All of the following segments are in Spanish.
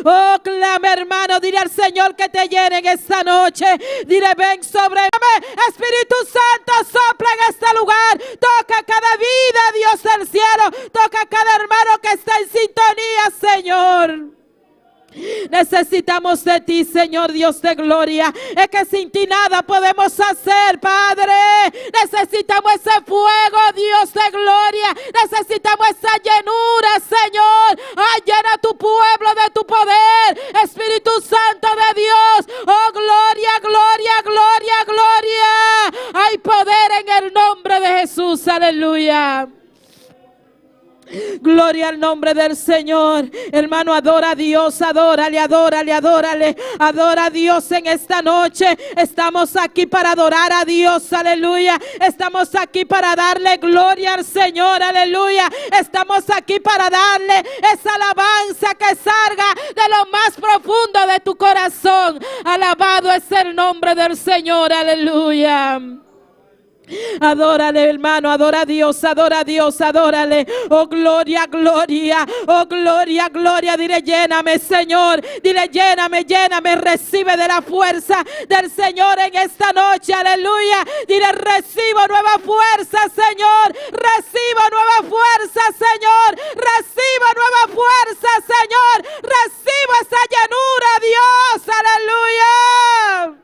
Oh, clama, hermano, dile al Señor que te llene en esta noche. Dile, ven sobre mí. Espíritu Santo, sopla en este lugar. Toca cada vida, Dios del cielo. Toca cada hermano que está en sintonía, Señor. Necesitamos de ti, Señor Dios de gloria. Es que sin ti nada podemos hacer, Padre. Necesitamos ese fuego, Dios de gloria. Necesitamos esa llenura, Señor. Ay, llena tu pueblo de tu poder, Espíritu Santo de Dios. Oh, gloria, gloria, gloria, gloria. Hay poder en el nombre de Jesús, aleluya. Gloria al nombre del Señor. Hermano, adora a Dios, adórale, adórale, adórale. Adora a Dios en esta noche. Estamos aquí para adorar a Dios, aleluya. Estamos aquí para darle gloria al Señor, aleluya. Estamos aquí para darle esa alabanza que salga de lo más profundo de tu corazón. Alabado es el nombre del Señor, aleluya. Adórale, hermano, adora a Dios, adórale. Oh, gloria, gloria, oh, gloria, gloria. Dile, lléname, Señor. Dile, lléname, lléname. Recibe de la fuerza del Señor en esta noche, aleluya. Dile, recibo nueva fuerza, Señor. Recibo nueva fuerza, Señor. Recibo nueva fuerza, Señor. Recibo esa llenura, Dios, aleluya.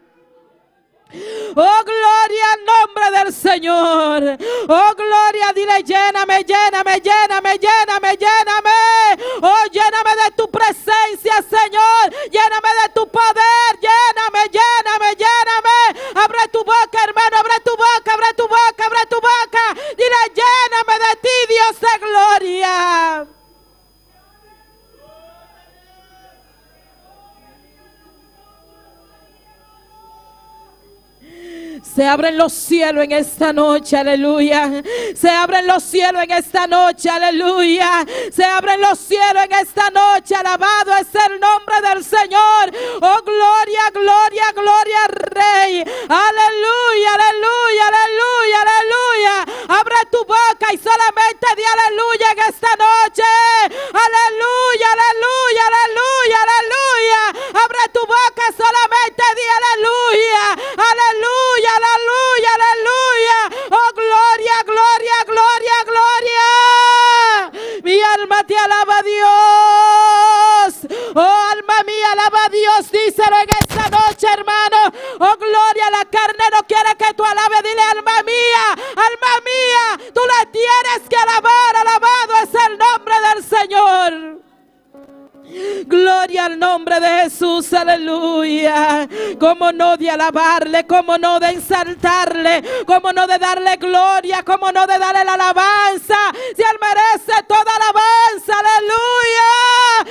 Oh, gloria al nombre del Señor. Oh, gloria, dile, lléname, lléname, lléname, lléname, lléname. Oh, lléname de tu presencia, Señor. Lléname de tu poder. Lléname, lléname, lléname. Abre tu boca, hermano, abre tu boca, abre tu boca, abre tu boca. Dile, lléname de ti, Dios de gloria. Se abren los cielos en esta noche, aleluya. Se abren los cielos en esta noche, aleluya. Se abren los cielos en esta noche, alabado es el nombre del Señor. Oh, gloria, gloria, gloria al Rey. Aleluya, aleluya, aleluya, aleluya. Abre tu boca y solamente di aleluya en esta noche. Aleluya, aleluya, aleluya, aleluya. Abre tu boca, solamente di aleluya. Aleluya, aleluya, aleluya. Oh, gloria, gloria, gloria, gloria. Mi alma te alaba, Dios. Oh, alma mía, alaba a Dios. Díselo en esta noche, hermano. Oh, gloria, la carne no quiere que tú alabes. Dile, alma mía, tú la tienes que alabar. Alabado es el nombre del Señor. Gloria al nombre de Jesús, aleluya. Cómo no de alabarle, cómo no de exaltarle, cómo no de darle gloria, cómo no de darle la alabanza. Si Él merece toda alabanza, aleluya.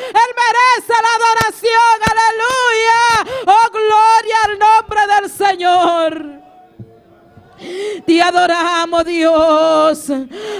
Él merece la adoración, aleluya. Oh, gloria al nombre del Señor. Te adoramos, Dios.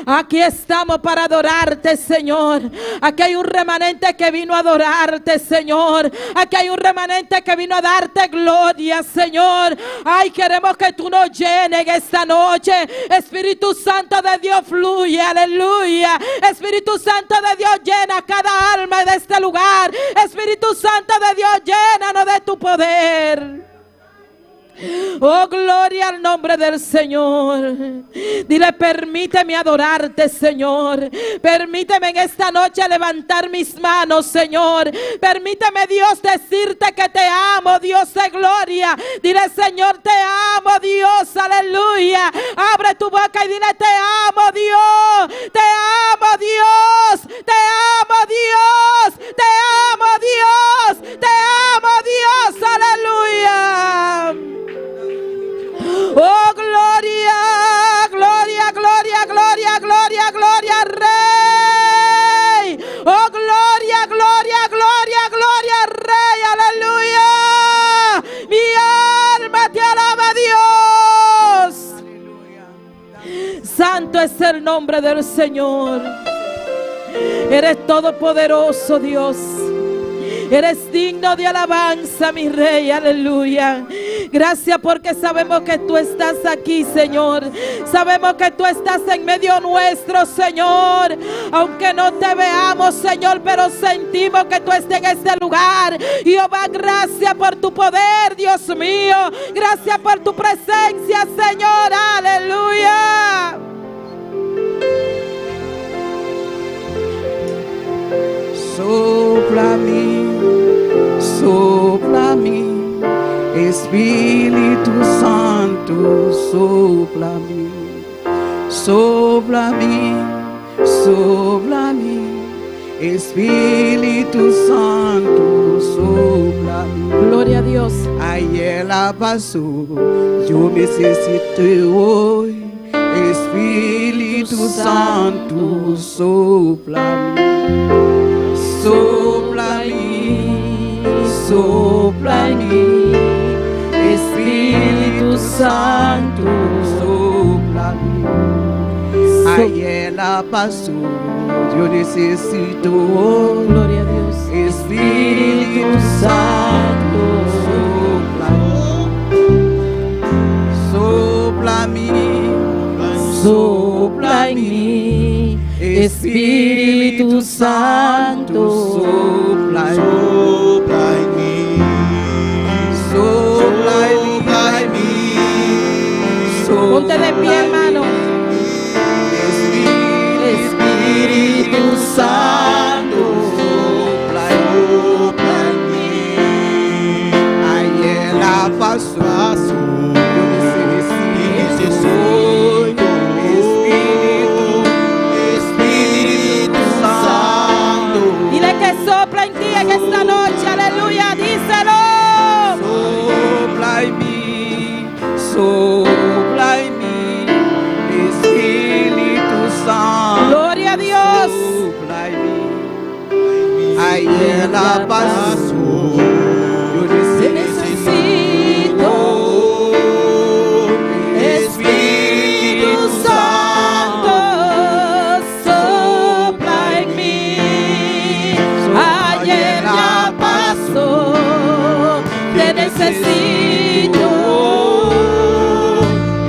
Aquí estamos para adorarte, Señor. Aquí hay un remanente que vino a adorarte, Señor. Aquí hay un remanente que vino a darte gloria, Señor. Ay, queremos que tú nos llenes en esta noche. Espíritu Santo de Dios, fluye, aleluya. Espíritu Santo de Dios, llena cada alma de este lugar. Espíritu Santo de Dios, llénanos de tu poder. Oh, gloria al nombre del Señor. Dile, permíteme adorarte, Señor. Permíteme en esta noche levantar mis manos, Señor. Permíteme, Dios, decirte que te amo, Dios de gloria. Dile, Señor, te amo, Dios, aleluya. Abre tu boca y dile, te amo, Dios. Te amo, Dios. Te amo, Dios. Te amo, Dios. Te amo, Dios, aleluya. Oh, gloria, gloria, gloria, gloria, gloria, gloria, Rey. Oh, gloria, gloria, gloria, gloria, Rey, aleluya. Mi alma te alaba, Dios. Santo es el nombre del Señor. Eres todopoderoso, Dios. Eres digno de alabanza, mi Rey, aleluya. Gracias porque sabemos que tú estás aquí, Señor. Sabemos que tú estás en medio nuestro, Señor. Aunque no te veamos, Señor, pero sentimos que tú estás en este lugar. Jehová, gracias por tu poder, Dios mío. Gracias por tu presencia, Señor. Aleluya. Sopla mí, Espíritu Santo, sopla mí, Espíritu Santo, sopla mí. Gloria a Dios. Ayer la pasó, yo necesito hoy, Espíritu Santo, sopla mí. Sopla mí, Espíritu Santo, sopla mí. Ayer la pasó, yo necesito hoy, Gloria a Dios. Espíritu Santo, sopla mí, Sopla en mí, Espíritu Santo, sopla en mí, sopla en mí, ponte de pie, hermano. Espíritu Santo, sopla en mí. Ayer la pasó, yo necesito hoy, Espíritu Santo. Dile que sopla en ti en esta noche, aleluya, díselo. Sopla en mí, Espíritu Santo. Gloria a Dios. Sopla en mí. Ayer la pasó, yo necesito Espíritu Santo, sopla en mí. Ayer ya pasó, te necesito.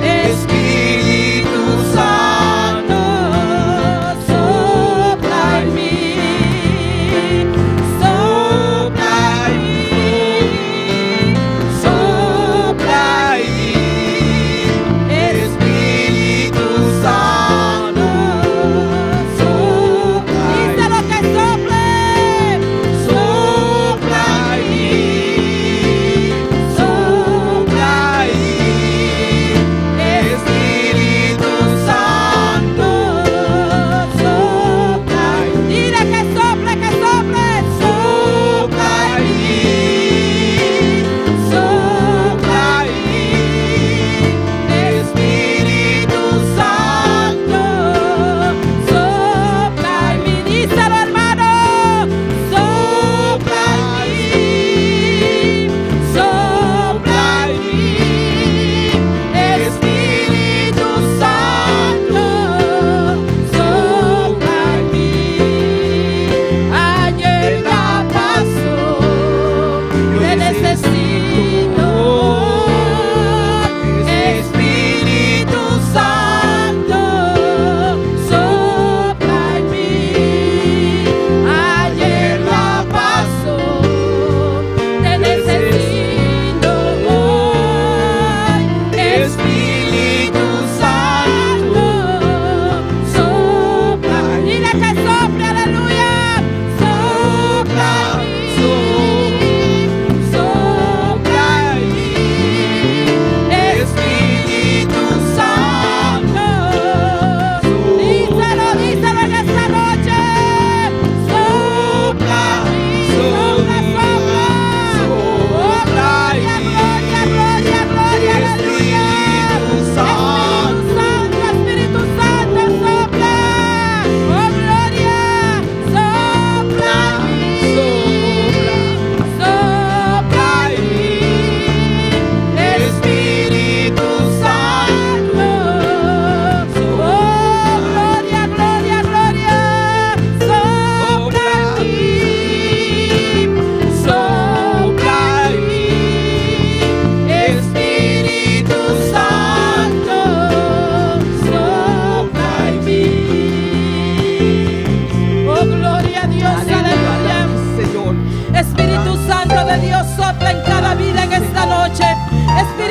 Espíritu Santo, sopla en mí. Sopla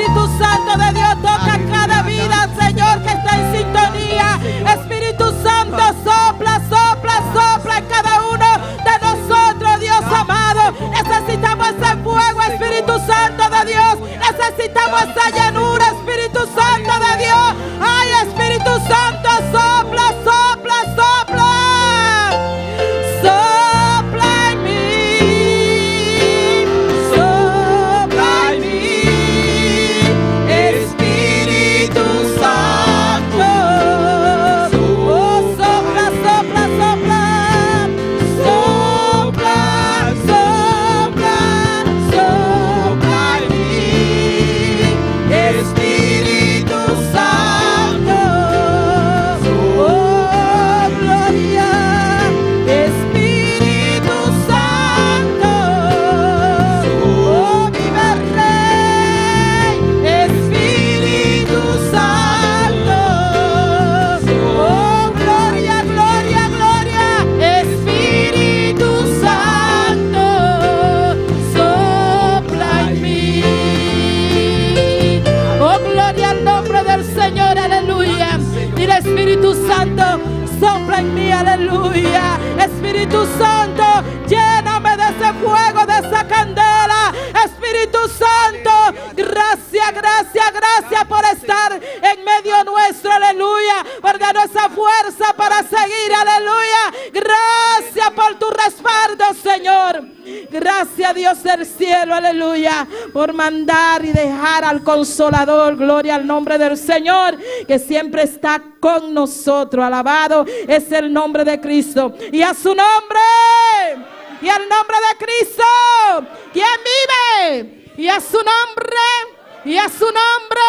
Espíritu Santo de Dios, toca cada vida, Señor, que está en sintonía. Espíritu Santo, sopla, sopla, sopla en cada uno de nosotros, Dios amado. Necesitamos ese fuego, Espíritu Santo de Dios. Necesitamos esa llanura, Espíritu Santo de Dios. Ay, Espíritu Santo, sopla, sopla, sopla. Sopla en mí, sopla en mí, Espíritu Santo. Oh, sopla, sopla, sopla. Sopla, sopla, sopla en mí, Espíritu Santo. Oh, gloria, Espíritu Santo. Oh, vive el Rey, Espíritu Santo. Oh, gloria, gloria, gloria, Espíritu Santo. Sopla en mí. Oh, gloria al nombre del Señor, aleluya. Dile, Espíritu Santo, sopla en mí, aleluya. Espíritu Santo, lléname de ese fuego, de esa candela. Espíritu Santo, gracias, gracias, gracias por estar en medio nuestro, aleluya. Por darnos esa fuerza para seguir, aleluya. Gracias por tu respaldo, Señor. Gracias, Dios del cielo, aleluya, por mandar y dejar al Consolador. Gloria al nombre del Señor, que siempre está con nosotros. Alabado es el nombre de Cristo. Y a su nombre, y al nombre de Cristo, quien vive, y a su nombre, y a su nombre,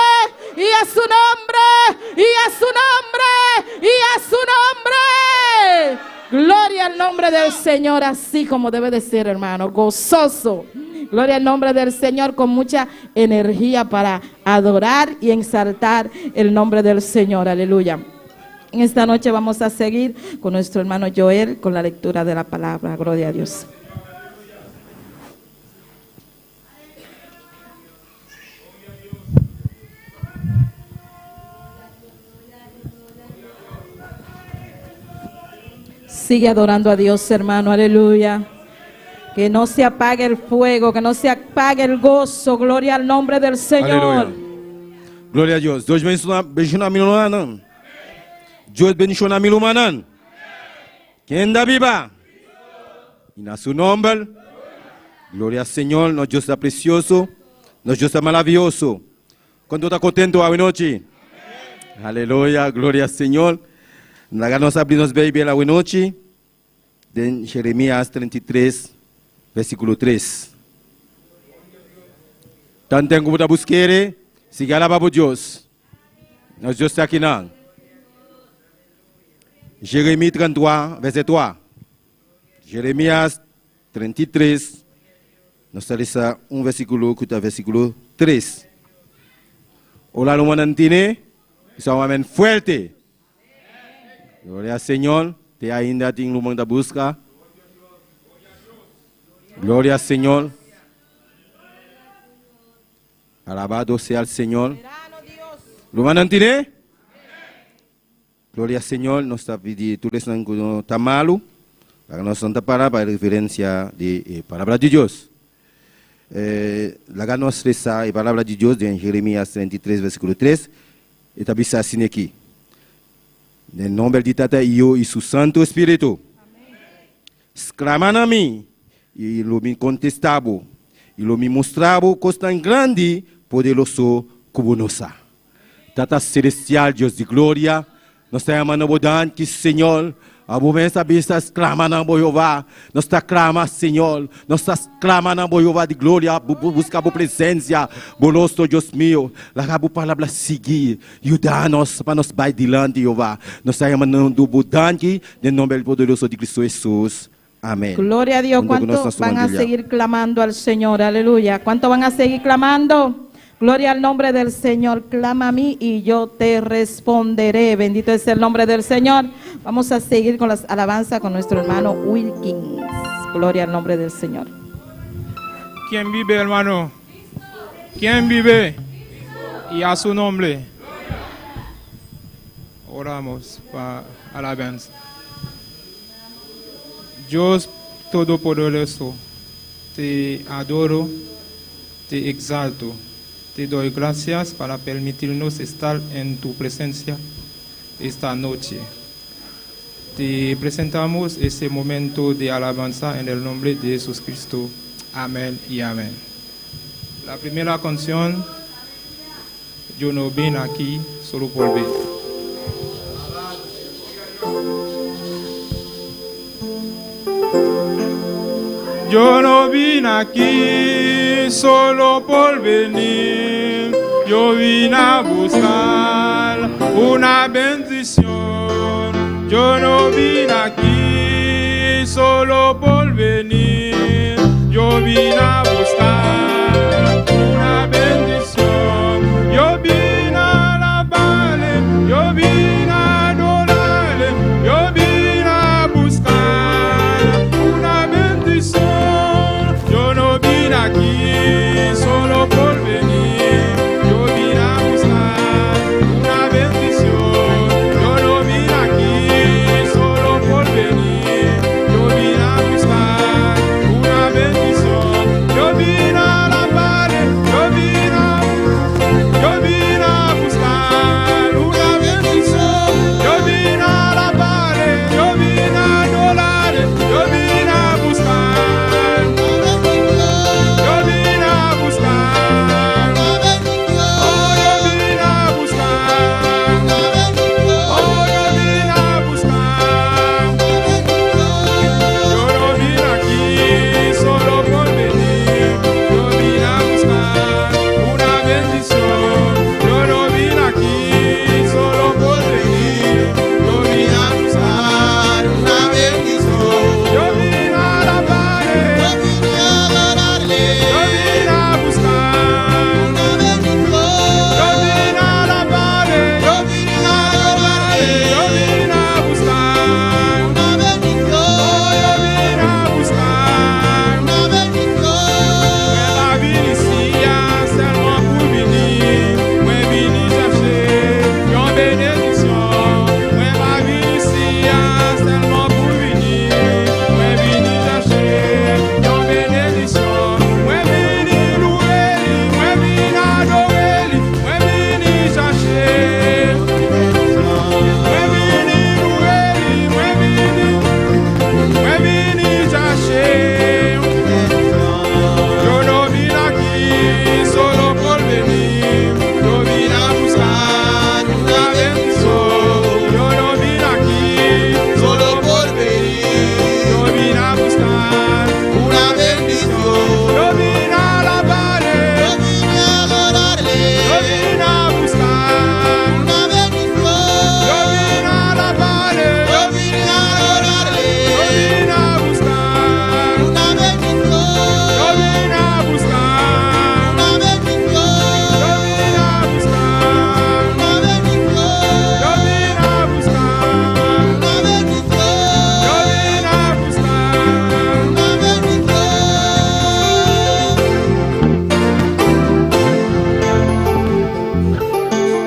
y a su nombre, y a su nombre, y a su nombre. Gloria al nombre del Señor, así como debe de ser, hermano, gozoso. Gloria al nombre del Señor, con mucha energía para adorar y exaltar el nombre del Señor, aleluya. En esta noche vamos a seguir con nuestro hermano Joel con la lectura de la palabra. Gloria a Dios. Sigue adorando a Dios, hermano, aleluya. Que no se apague el fuego, que no se apague el gozo. Gloria al nombre del Señor. Aleluia. Glória a Deus. Deus bendicionar a milumanan. Deus bendicionar a milumanan. Quem da viva? E na seu nome. Glória ao Senhor. Nosso Deus é precioso. Nosso Deus é maravilhoso. Quanto está contento hoje noite? Aleluia. Glória ao Senhor. Nós abrimos bem a noite. De Jeremias 33, versículo 3. Tanto tempo para buscar, siga alabar a Deus. Nós Deus está aqui não. Jeremias 33, verset 3. Jeremias 33, nós lemos versículo que está versículo 3. Olá, no manantine, isso é um amém forte. Glória ao Senhor. Te ainda tem lumang da busca. Glória ao Senhor. Alabado sea el Señor. Lumang nantine. Glória ao Senhor. Nós está pedindo tulis ng tamalo. Para nós não para referência de palavra de Deus. Lagamos essa a palavra de Deus em Jeremias 33, versículo 3. E também está assim aqui. Em nome de Tata eu e seu Santo Espírito. Exclama a mim, e ele me contestava, ele me mostrava coisa tão grande, poderoso como nossa. Tata celestial, Deus de glória, nós estamos amando que Senhor, a bomensa bisa exclama na Jeová, nós está clama Senhor, nós está clama na Jeová de glória, busca a presença, bonoso Deus meu, larga a palavra seguir, ajuda-nos para nos vai dilante Jeová, nós estamos amando bodante, em nome poderoso de Cristo Jesus. Amén. Gloria a Dios. ¿Cuántos van a seguir clamando al Señor? Aleluya. ¿Cuántos van a seguir clamando? Gloria al nombre del Señor. Clama a mí y yo te responderé. Bendito es el nombre del Señor. Vamos a seguir con las alabanzas con nuestro hermano Wilkins. Gloria al nombre del Señor. ¿Quién vive, hermano? ¿Quién vive? y a su nombre. Oramos para alabanza. Dios Todopoderoso, te adoro, te exalto, te doy gracias para permitirnos estar en tu presencia esta noche. Te presentamos este momento de alabanza en el nombre de Jesús Cristo. Amén y amén. La primera canción, yo no vine aquí solo por ver. Yo no vine aquí solo por venir, yo vine a buscar una bendición. Yo no vine aquí solo por venir, yo vine a buscar una bendición. Yo vine a alabarle, yo vine a adorarle, yo vine a buscar una bendición. Yo no vine aquí solo por venir, yo vine a buscar una bendición. Yo no vine aquí solo por venir, yo vine a buscar una bendición. Yo vine a alabarle, yo vine a buscar una bendición. Yo vine a alabarle, yo vine a adorarle, yo vine a buscar. Yo vine a buscar, oh yo vine a buscar, oh yo vine a buscar. Yo no vine aquí solo por venir, yo vine a buscar una bendición. Yo no vine aquí solo por venir, yo vine a buscar una bendición. Yo vine a alabarle, yo vine a buscar una bendición. Yo vine a alabarle, yo vine a adorarle, yo vine a buscar una bendición. Oh, yo vine a buscar una bendición. La vie ici, seulement pour venir, moi vini chercher une bénédiction. La vie ici, seulement pour venir, moi vini chercher une bénédiction. Moi vini louer, moi vini adorer, moi vini chercher. Moi vini louer, moi vini chercher. Yo no vine aquí solo por venir, yo vine a buscar una bendición. Yo no vine aquí solo por venir, yo vine a buscar una bendición. Yo vine a alabarle, yo vine a adorarle, yo vine a buscar una bendición. Yo vine a alabarle, yo vine a adorarle, yo vine a buscar una bendición. Yo vine a buscar una bendición. Yo vine a buscar una bendición. Yo vine a buscar una bendición. Yo vine a buscar una bendición.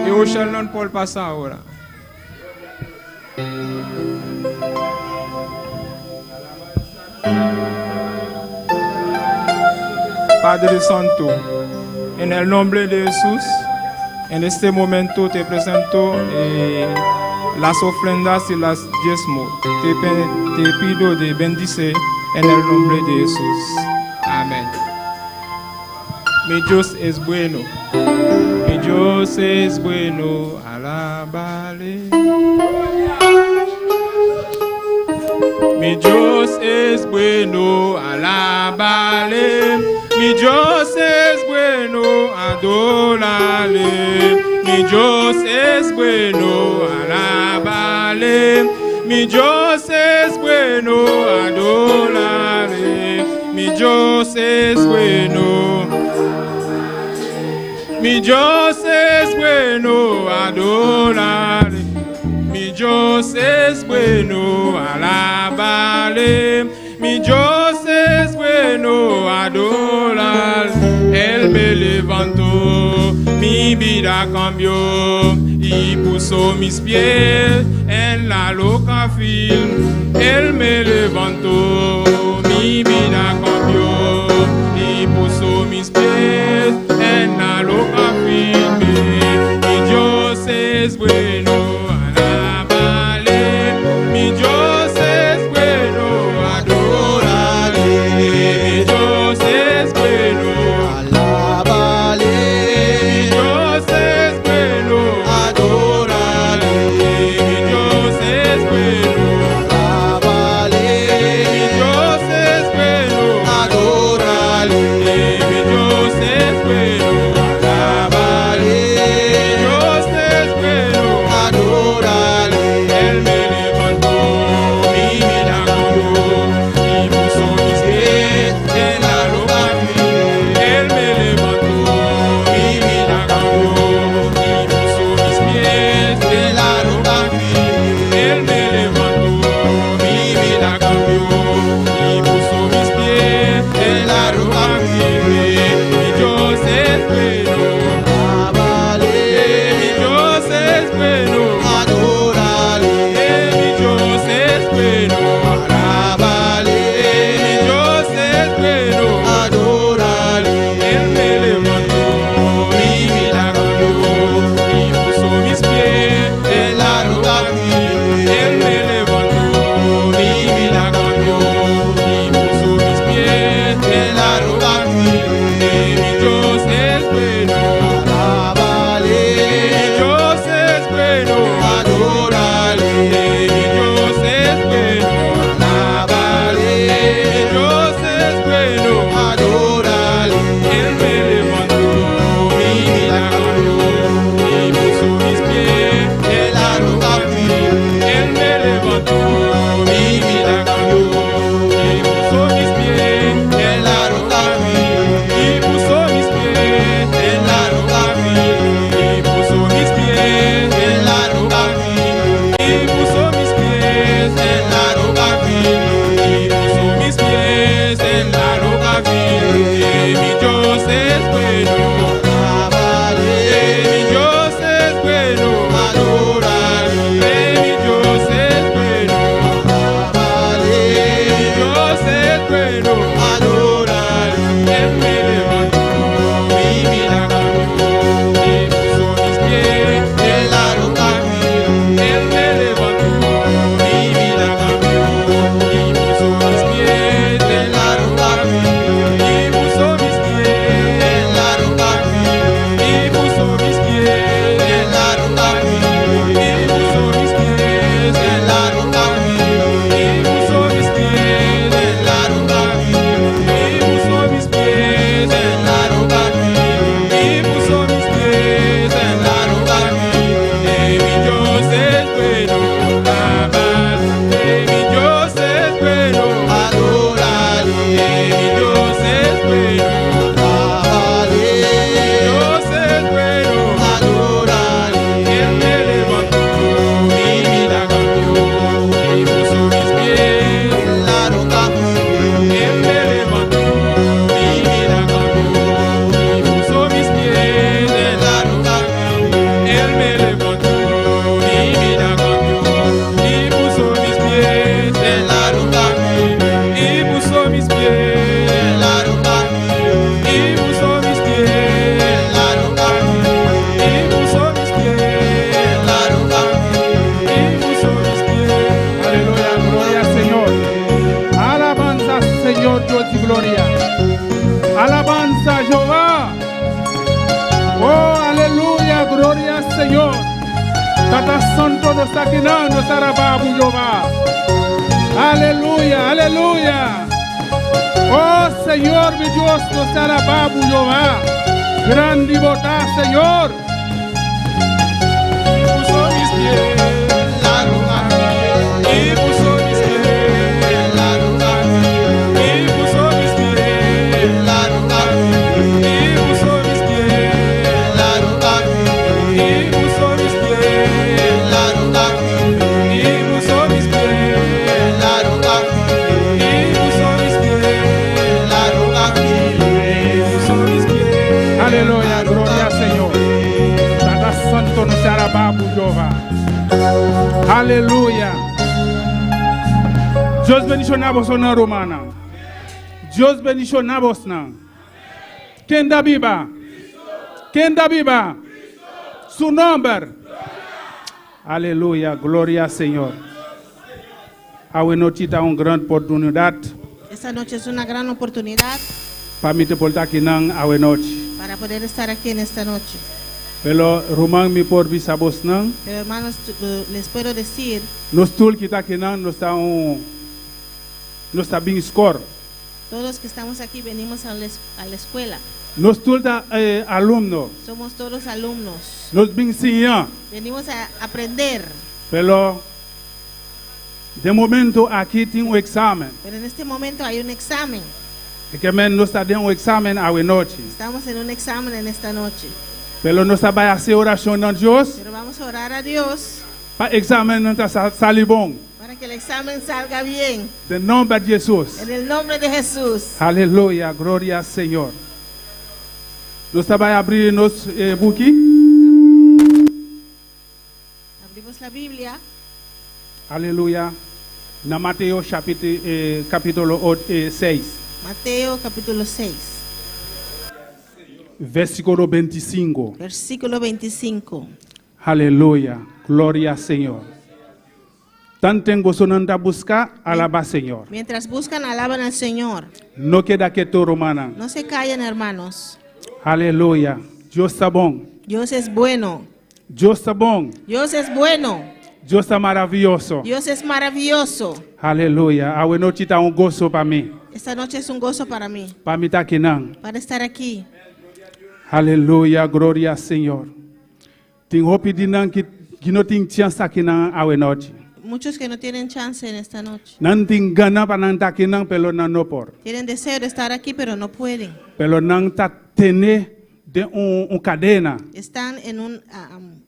Eu shall not Paul passa ahora. Padre Santo, en el nombre de Jesús, en este momento te presento las ofrendas y las diezmos. Te pido de bendice en el nombre de Jesús. Amén. Mi Dios es bueno, mi Dios es bueno, alabale. Mi Dios es bueno, alabale. Mi Dios es bueno, adórale. Mi Dios es bueno, alabale. Mi Dios es bueno, adórale. Mi Dios es bueno. Mi Dios es bueno, adórale. Mi Dios es bueno, alabale. Mi Dios es bueno, adórale. Él me levantó mi vida cambió y puso mis pies en la loca firme. Él me levantó, mi vida cambió y puso mis pies en la loca firme. Mi Dios es bueno, alábale. Mi Dios es bueno, adórale. Mi Dios es bueno, Alábale, mi Dios es bueno, adórale, mi Dios es bueno, alábale, mi Dios es bueno, adórale, mi Dios es bueno, alábale, mi Dios es bueno, adórale. Él me levantó, mi vida cambió y puso mis pies en la roca firme. Él me levantó, mi vida cambió y puso mis pies en la roca firme. Él me levantó, mi vida cambió y puso mis pies en la roca firme. Mi Dios es bueno, Alábale, mi Dios es bueno. adórale, Mi Dios es bueno, alábale, mi Dios es bueno, adórale. Él me levantó, mi vida cambió y puso mis pies en la roca firme. Él me levantó, mi vida cambió y puso mis pies en la roca firme. Mi Dios es bueno, Alábale, mi Dios es bueno, adórale, mi Dios es bueno. alábale, Mi Dios es bueno, adórale. Él me levantó, mi vida cambió y puso mis pies en la roca firme. Él me levantó, mi vida cambió y puso mis pies en la roca firme. Y puso mis pies en la roca firme. Y puso mis pies en la roca firme. Y puso mis pies en la roca firme. Y puso mis pies en la roca firme. Mi Dios es bueno, Alábale, mi Dios es bueno, adórale, mi Dios es bueno, alábale, mi Dios es bueno. adórale. Él me levantó, mi vida cambió y puso mis pies en la roca firme. Él me levantó, mi vida cambió y puso mis pies en la roca firme. Y puso mis pies en la roca firme. Y puso mis pies en la roca firme. Y puso mis pies en la roca firme. Y puso mis pies en la roca firme. Y puso mis pies en la roca firme. Y puso mis pies en la roca firme. Mi Dios es bueno, mi Dios es bueno, Adórale, mi Dios es bueno, alábale, Dios es bueno. adórale, Él me levantó, mi vida cambió y puso mis pies. en la roca firme. Él me levantó, mi vida cambió y puso mis pies en la roca firme. Él me levantó, mi vida cambió y puso mis pies en la roca firme. Y puso mis pies En la roca firme, y puso mis pies en la roca firme, y puso mis pies. en la roca firme. Y puso mis pies. Aleluya, gloria al Señor. Alabanza, Señor, Dios y gloria. Alabanza, Jehová. Oh, aleluya, gloria al Señor. Tata Santo nos está quinando, Sarababu, Jehová. Aleluya, aleluya. Oh, Señor, mi Dios, nos Sarababu, Jehová. Grande y botá, Señor. Y puso mis pies. En la roca firme, Y puso mis pies. en la roca firme, Y puso mis pies. en la roca firme, Y puso mis pies. en la roca firme, Y puso mis pies. en la roca firme, Y puso mis pies. en la roca firme, Y puso mis pies. en la roca firme. Y puso mis pies. Aleluya, gloria al Señor. Tarababu Jehová. Aleluya. Dios bendicionar vos na romana. Dios bendicionar vos na. Quem da viva? Quem da viva? Su nombre. Aleluya. Gloria al Señor. Ahora noche está una gran oportunidad. Esta noche es una gran oportunidad Para mí te portar aquí nan ahora noche. para poder estar aquí en esta noche. Pero román mi por visa vos nan. Pero hermanos, les puedo decir, Nos tul que está aquí nan no está bien score. todos los que estamos aquí venimos a la escuela. Nos tul está alumno. Somos todos alumnos. Nos bien enseñar. Venimos a aprender. Pero de momento aquí tiene un examen. Pero en este momento hay un examen. Y que men no está dando un examen ahora noche. Estamos en un examen en esta noche. Pero no está para hacer oración a Dios. Pero vamos a orar a Dios Para examen no está salibón. para que el examen salga bien. De nombre de Jesús. En el nombre de Jesús. Aleluya, gloria al Señor. Nos está para abrir nos buki. Abrimos la Biblia. Aleluya. Na Mateo capítulo 6. Mateo capítulo 6, Versículo 25. versículo 25. Aleluya, gloria al Señor. Tan tengo sonanda buscar, alaba Señor. Mientras buscan, alaban al Señor. No queda que tu romana. No se callen, hermanos. Aleluya. Dios está bon. Dios es bueno. Dios está bon. Dios es bueno. Dios está maravilloso. Dios es maravilloso. Aleluya. Ahora noche está un gozo para mí. Esta noche es un gozo para mí, Para mí está aquí nan. para estar aquí. Aleluya, gloria al Señor. Tengo pedido que no tengo chance aquí nan ahora noche. Muchos que no tienen chance en esta noche. Nan tengo gana para nan aquí nan, pero nan no por. Tienen deseo de estar aquí, pero no pueden. Pero nan está tener de un cadena. Están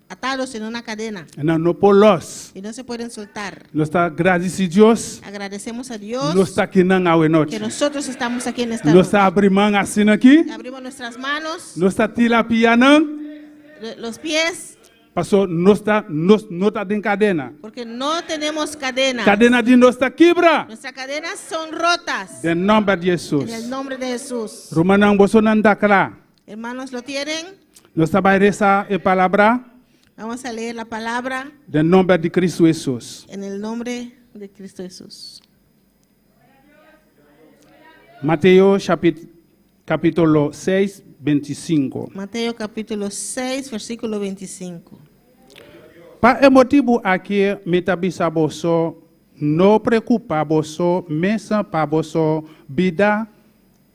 atados en una cadena Nan no por los. y no se pueden soltar. No está agradecido Dios. Agradecemos a Dios No está aquí nan ahora que noche. nosotros estamos aquí en esta No noche. está abrimando así aquí. Abrimos nuestras manos, No está tilapia nan. los pies, Pasó no está en cadena. porque no tenemos cadenas. Cadena de no está quebra. Nuestras cadenas son rotas. De nombre de Jesús. En el nombre de Jesús. Romanan bosonan dakra. Hermanos, ¿lo tienen? No está esa palabra. Vamos a leer la palabra De nombre de Cristo Jesús. en el nombre de Cristo Jesús. Mateo capítulo 6, 25. Mateo capítulo 6, versículo 25. Para el motivo aquí, me tabisa boso, no preocupa boso, mesa para boso, vida,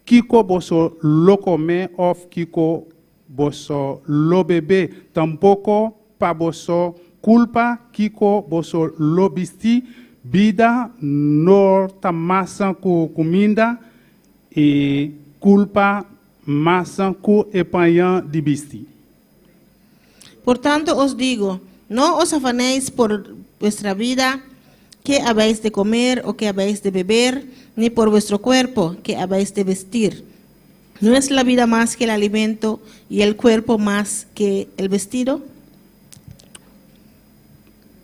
kiko boso lo come of kiko boso lo bebe, tampoco para boso culpa kiko boso lo bisti, vida no tamasa ku comida y culpa masa ku epayan di bisti. Por tanto os digo, no os afanéis por vuestra vida, qué habéis de comer o qué habéis de beber, ni por vuestro cuerpo, qué habéis de vestir. ¿No es la vida más que el alimento y el cuerpo más que el vestido?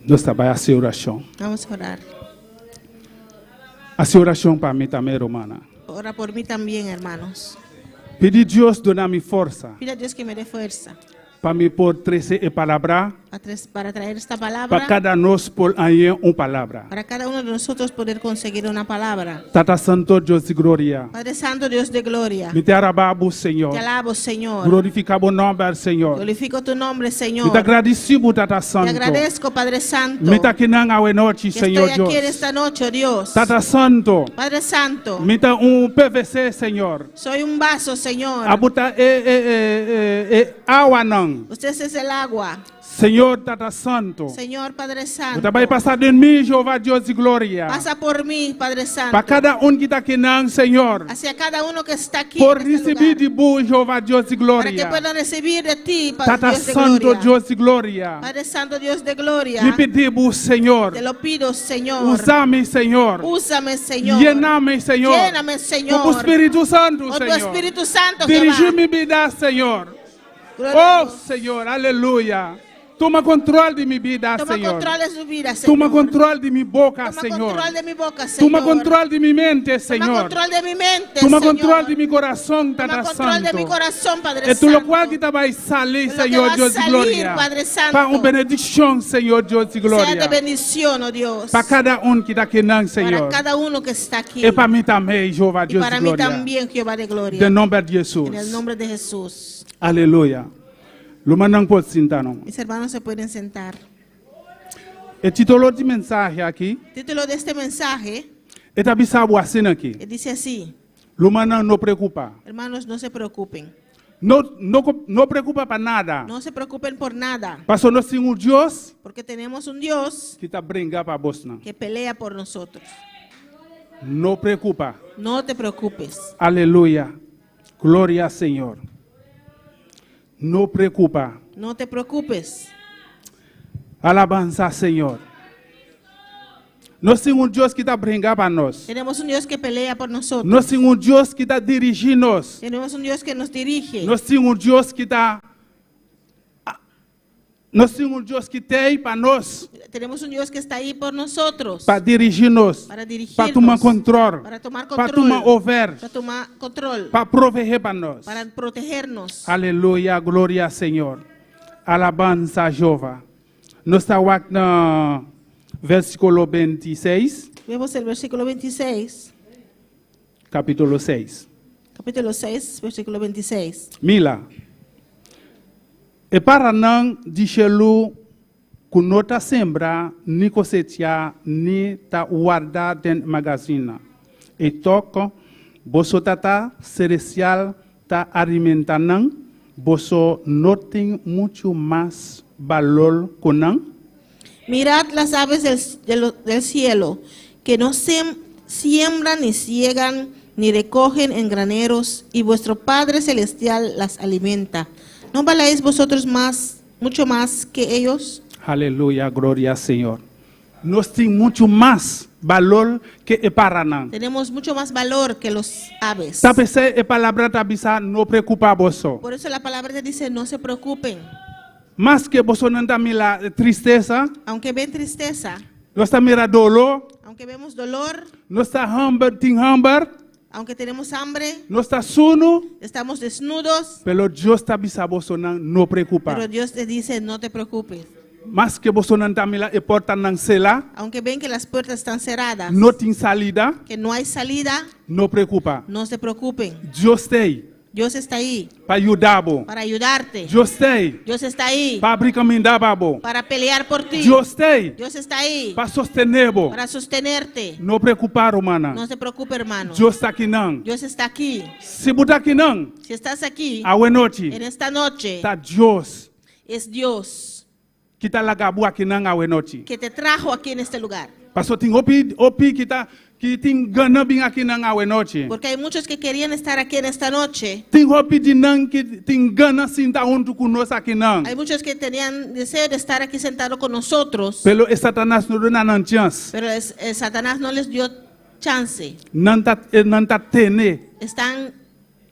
Nós trabalhamos a hacer oración. Vamos a orar. Hacer oración para mí también, hermana. Ora por mí también, hermanos. Pedir Dios donar-me força Pida a Dios que me dé fuerza para me por trazer a palavra, para traer esta palabra, para cada nós por aí palavra. para cada uno de nosotros poder conseguir una palabra. Tata Santo Deus de glória. Padre Santo, Dios de gloria, Me te arababo, Senhor. te alabo, Señor. Glorificamos o nome, Senhor. Glorifico tu nombre, Me Señor. te agradecemos, Tata Te Santo. agradezco, Padre Santo, Me te aqui na noite, que Senhor estoy aquí en Deus. esta noche, oh Dios. Tata Santo. Padre Santo, Me te PVC, Senhor. soy un vaso, Señor. Abuta awa não. Usted es el agua. Senhor Tata Santo. Señor, Padre Você Santo, vai passar de mim, Jeová Deus de glória. pasa por mí, Padre Santo, Para cada que está aqui, não, Senhor. hacia cada uno que está aquí Por en este receber lugar, de bom, Jeová Deus de para que glória. puedan recibir de ti, Padre Tata Dios de Santo gloria. Deus de glória. Padre Santo, Dios de gloria, Me pedimos, Senhor. te lo pido, Señor. Usa-me, Senhor. Úsame, Señor. Llena-me, Senhor. Lléname, Señor. Com o Espírito Santo, Con tu Senhor. Espíritu Santo, Jehová. Dirige-me vida, Senhor. Gloria a Oh, Dios. Senhor, aleluia. Toma control de mi vida, Toma Señor. control de su vida, Señor. Toma control de mi boca, Toma Señor. control de mi boca, Señor. Toma control de mi mente, Toma Señor. control de mi mente, Toma Señor. control de mi corazón, Toma Tata control de mi Santo. corazón, Padre E tu lo Santo. qual que vai salir, Lo que va Senhor a Deus de salir, glória. Padre Santo. Para uma benedição, Senhor Deus de Sea de glória. bendición, oh Dios. Para cada que está aqui, não, Para Senhor. cada uno que está aquí. E para mim também, Jeová Y Deus para de mí glória. también, Jehová de gloria. De nome de Jesus. En el nombre de Jesús. Aleluia. Luma não pode sentar, não. Mis hermanos se pueden sentar. E título de mensagem aqui, Título de este mensaje é tabisabu assim aqui. dice así: Luma não preocupa. hermanos, no se preocupen. Não preocupa para nada. No se preocupen por nada, Porque nós temos um Deus porque tenemos un Dios que está brincando para vós, não. que pelea por nosotros. Não preocupa. No te preocupes. Aleluia. Glória ao Senhor. Não preocupa. No te preocupes. Alabança, Senhor. Nós temos um Deus que está brincando para nós. Tenemos un Dios que pelea por nosotros. Nós temos um Deus que está dirigindo nós. Tenemos un Dios que nos dirige. Nós temos um Deus que está... Nós temos um Deus que tem para nós, Tenemos un Dios que está ahí por nosotros. para dirigir-nos, Para dirigirnos. para tomar controle, Para tomar para control. tomar over, Para tomar control. para prover para nós. Para protegernos. Aleluia, glória ao Senhor. Alabança a Jeová. Nós estamos aqui no versículo 26, Vemos el versículo 26, capítulo 6. capítulo 6, versículo 26. Mila. E para não deixá-lo que não está sembra, ni cosetear, ni está guardar dentro do magazine. E toca, você está celestial, está alimentando, você não tem muito mais valor que não. Mirad las aves del cielo, que no siembran ni ciegan ni recogen en graneros, y vuestro Padre Celestial las alimenta. ¿No valéis vosotros mucho más que ellos? Aleluia, glória ao Senhor. Nós temos muito mais valor que e para não. Tenemos mucho más valor que los aves. Sabe se e palavra tabisa não preocupa você. Por eso la palabra te dice, no se preocupen. Mas que você não está mira tristeza, Aunque ven tristeza, não está mira dolor, aunque vemos dolor, não está hambre, tem hambre, aunque tenemos hambre, não está sono, estamos desnudos, pelo Deus tabisa você não preocupa. pero Dios te dice, no te preocupes. Mas que você não está mira e porta não sela, Aunque ven que las puertas están cerradas, não tem salida, que no hay salida, não preocupa. no se preocupen. Deus tem Dios está ahí para ajudar-vos. para ayudarte. Deus tem Dios está ahí para abrir caminho para vos. para pelear por ti. Deus tem Dios está ahí para sostener-vos. para sostenerte. Não preocupar, hermana. No se preocupe, hermano. Deus está aqui não. Dios está aquí. Se botar aqui não, Si estás aquí a noite, en esta noche, está Deus es Dios que está lá aqui não a noite. que te trajo aquí en este lugar. Pastor, tem opi que tem gana bem aqui não a noite. Porque hay muchos que querían estar aquí en esta noche. Tem opi de não que tem gana sentar junto conosco aqui não. Hay muchos que tenían deseo de estar aquí sentado con nosotros. Pelo Satanás não dá não chance. Pero Satanás no les dio chance. Não tá tene. Están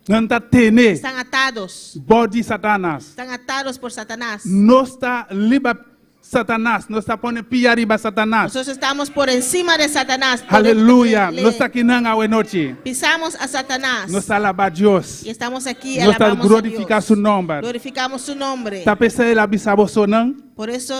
Não tá tene. Están atados. Body Satanás. Están atados por Satanás. Não está liba Satanás. Não está pondo pia arriba Satanás. Nosotros estamos por encima de Satanás. Aleluia. Le- Não está aqui não a noite. Pisamos a Satanás. Não está alabar Deus. Y estamos aquí, Não está alabamos a glorificar Dios. seu nome. Glorificamos su nombre. Tá pensando em abisar você não? Por eso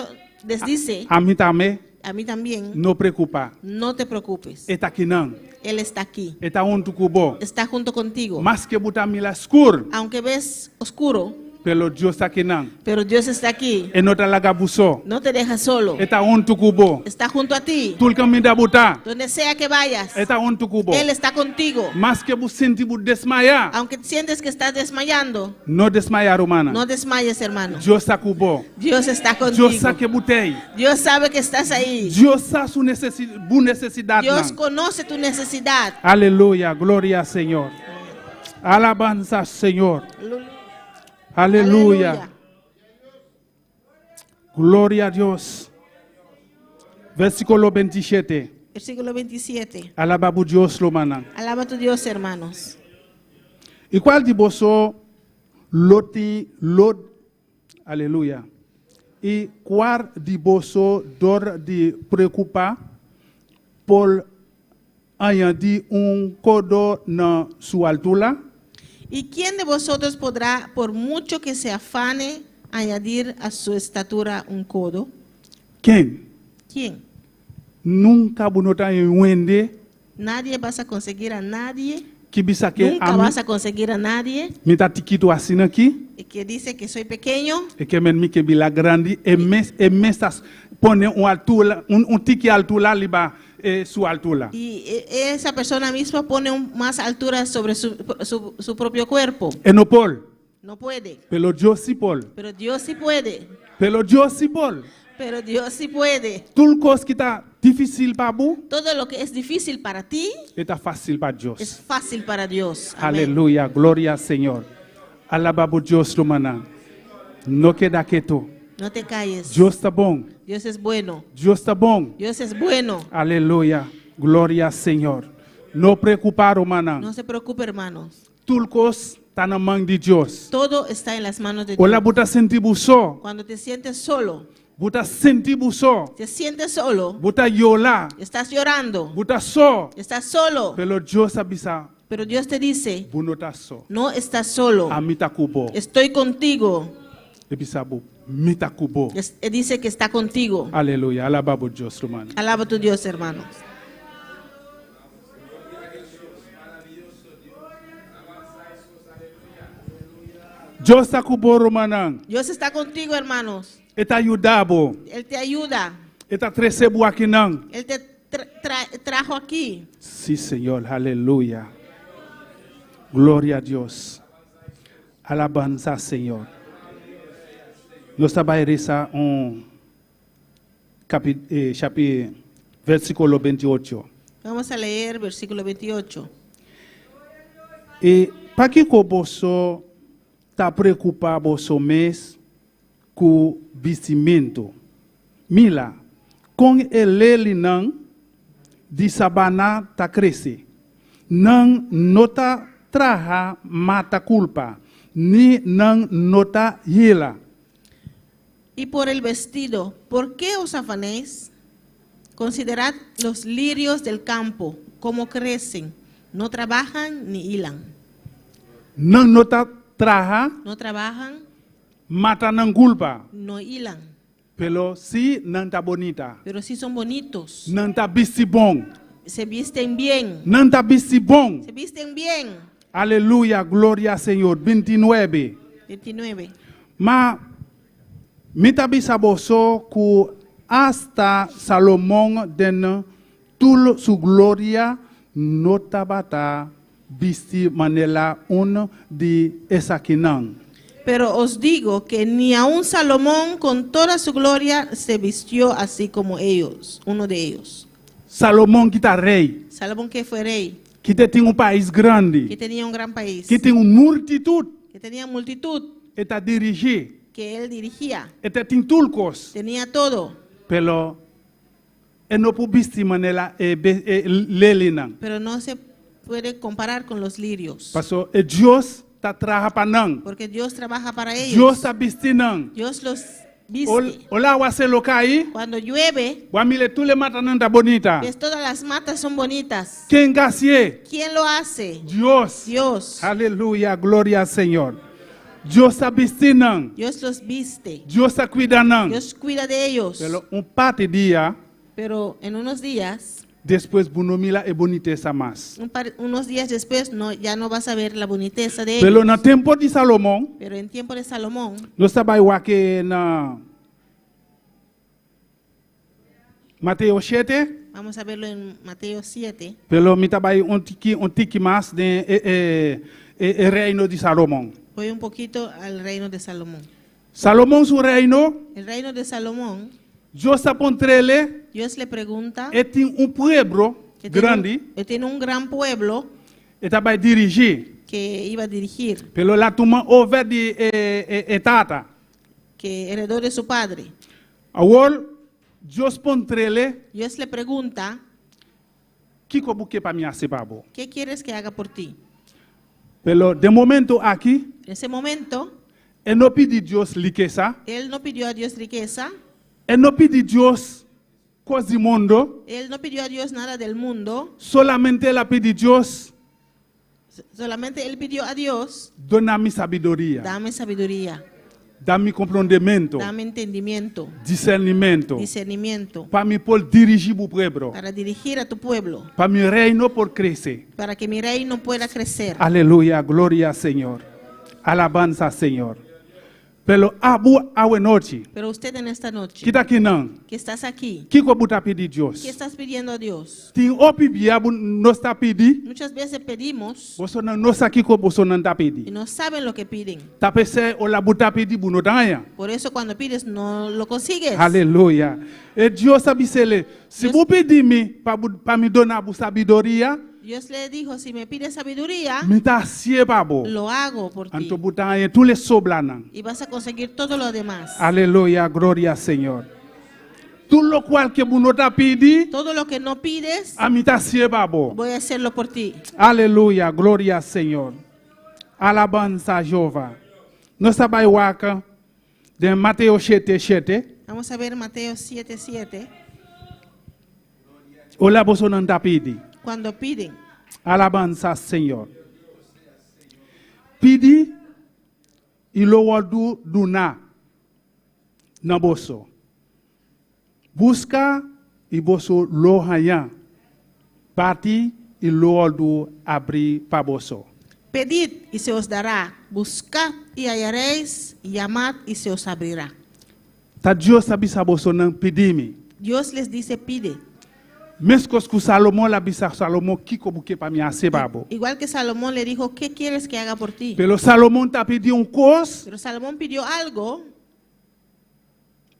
les dice, A mim também. a mí también, Não preocupa. no te preocupes. Está aqui não. Él está aquí. Está junto com você. Está junto contigo. Mas que botar mila escuro. Aunque ves oscuro, Pelo Deus está aqui não. pero Dios está aquí. E não está lá gabuço. No te deja solo. Está junto com você. Está junto a ti. Tudo caminho da botar. Donde sea que vayas, Está junto com Él você. está contigo. Mas que você sente por desmaiar. Aunque sientes que estás desmayando, Não desmaiar, humana. no desmayes, hermano. Deus está com você. Dios está Deus contigo. sabe que botei. Dios sabe que estás ahí. Deus sabe sua necessidade. Dios não. conoce tu necesidad. Aleluia, glória ao Senhor. Alabanza ao Senhor. Aleluia. Glória a Deus. Versículo 27. Versículo 27. Alaba por Deus, Lomana. Alaba a tu Dios, hermanos. E qual de você loti, aleluia. E qual de boso dor de preocupar por añadir codo na sua altura? ¿Y quién de vosotros podrá, por mucho que se afane, añadir a su estatura un codo? Quem? ¿Quién? Nunca bunota wende Nadie vas a conseguir a nadie. que bisa que Nunca vas a conseguir a nadie mita tikito asina aqui que dice que soy pequeño e que men mi que bila grande e mesas pone altura tiki altura liba su altura. y esa persona misma pone más altura sobre su propio cuerpo. Enopol, No puede. pelo Josipol, Pero Dios sí puede. pelo Josipol. Pero Dios sí puede. Tout cos que está difícil para vous, Todo lo que es difícil para ti está fácil para es Dios. fácil para Dios. Amén. Aleluya, gloria al Señor. Alababo Dios romana. No queda quieto. No te calles. Dios está bom. Dios es bueno. Dios está bom. Dios es bueno. Aleluya, gloria al Señor. No preocupar, romana. No se preocupe, hermanos. Tout cos está na mão de Dios. Todo está en las manos de Olá, Dios. buta sentir buso. Cuando te sientes solo, Buta sentir buso. te sientes solo, Buta yola. estás llorando, Buta so. estás solo, Pelo Dios abisa. pero Dios te dice, Bunota so. no estás solo, Amita kubo. estoy contigo. Ebisabu. Mita kubo. Dice que está contigo. Aleluya. Alababo Dios romana. Alaba a tu Dios, hermanos. Dios está kubo romana. Dios está contigo, hermanos. Eta ayudabo. Él te ayuda. Eta trecebu aqui não. Él te trajo aquí. Sí, Señor. Aleluya. Gloria a Dios. Alabanza, Señor. Nós trabalharemos versículo 28. Vamos a leer versículo 28. E para que você está preocupado você mesmo com vestimento? Mila, com ele não de sabana tá crescer. Não nota traha mata culpa, ni não nota hila. Y por el vestido, ¿por qué os afanéis? Considerad los lirios del campo, cómo crecen. No trabajan ni hilan. Não nota traha No trabajan, mata não culpa. no hilan. Pelo si não tá bonita, Pero sí son bonitos. não tá vesti bom, Se visten bien. não tá vesti bom. Se visten bien. Aleluya, gloria al Señor. 29. 29. Mas mita bisaboso que hasta Salomón den toda su gloria no tabata visti manela uno de esaquinan. Pero os digo que ni aun Salomón con toda su gloria se vistió así como ellos, uno de ellos. Salomón que está rei, Salomón que fue rey, que tem país que grande, tenía un gran país, que tem multitud, que tenía multitud, está dirigir, que él dirigía, está tem tulcos, tenía todo, pero no puede visti manela lelinan. pero no se puede comparar con los lirios, Paso Dios está traja panang. porque Dios trabaja para Dios ellos. está vistinang. Dios los viste. Olá wase lokai, Cuando llueve, wamile tule matananda bonita. ves todas las matas son bonitas. Quem gasie? ¿Quién lo hace? Dios. Dios. Aleluya, gloria al Señor. Dios está vistinang. Dios los viste. Dios está cuidanang. Dios cuida de ellos. Pero parte dia, Pero en unos días, después bunomila e boniteza más. unos días después, no, ya no vas a ver la boniteza de Pero ellos. na tempo de Salomón, Pero en tiempo de Salomón, nós trabalhamos aqui na Mateus 7, vamos a verlo en Mateo 7. pelo me trabalho tiki mais de reino de Salomón. Voy un poquito al reino de Salomón. Salomón su reino, El reino de Salomón, Dios está pontrele, Dios le pregunta, tem pueblo que grande, tiene un gran pueblo e trabalha dirigir. que iba a dirigir, Pelo lá tuma over de tata. que heredó de su padre. Agora, Dios pontrele, Dios le pregunta, que como que para mim acebabo. ¿qué quieres que haga por ti? Pelo de momento aqui, En ese momento, Él no pide Dios riqueza. Él no pidió a Dios riqueza. Él no pide Dios cosas del mundo. Él no pidió a Dios nada del mundo. Solamente él pide Dios, Solamente él pidió a Dios, dona-me sabedoria, dame sabiduría, dá-me compreendimento, dame entendimiento, discernimento, discernimiento, para me poder dirigir o pueblo, para dirigir a tu pueblo, para mi reino por crecer. para que mi reino pueda crecer. Aleluya, gloria al Señor. Alabanza al Señor. Pero abu awe noche, Pero usted en esta noche, kita kinan, que estás aquí, kiko buta pedi Dios. ¿qué estás pidiendo a Dios? Tin opi biabu no está pedi, Muchas veces pedimos boso na no sa kiko boso na ta y pedi. no saben lo que piden. Tapese o la buta pedi bu no danya. Por eso cuando pides no lo consigues. Aleluya. E Dios abisele, si Dios- bu pedi mi pa mi dona bu sabidoria, Dios le dijo, si me pides sabiduría, mi ta sie babo. lo hago por ti. Anto butanya tous les soblanan. Y vas a conseguir todo lo demás. Aleluya, gloria al Señor. Tout lo cual que bu no ta pedi, Todo lo que no pides, a mi ta sie babo. voy a hacerlo por ti. Aleluya, gloria al Señor. Alabanza a Jehová. No sabai waka de Mateo 7:7. Vamos a ver Mateo 7:7. Ola boso nan ta pedi. Cuando piden, Alabanza al Señor. Pidi ilo wadu duna na boso. Busca e boso lo haya. Bati e lo wadu abri pa boso. pedid y se os dará, buscad y hallaréis, llamad y se os abrirá. Ta Dios sabi sa boso nan pidi mi. Dios les dice, pide. Meskos ku Salomon la bisa Salomon kiko buke pa mi ase babo. Igual que Salomón le dijo, ¿qué quieres que haga por ti? Pero Salomon ta pedi un cos Pero Salomón pidió algo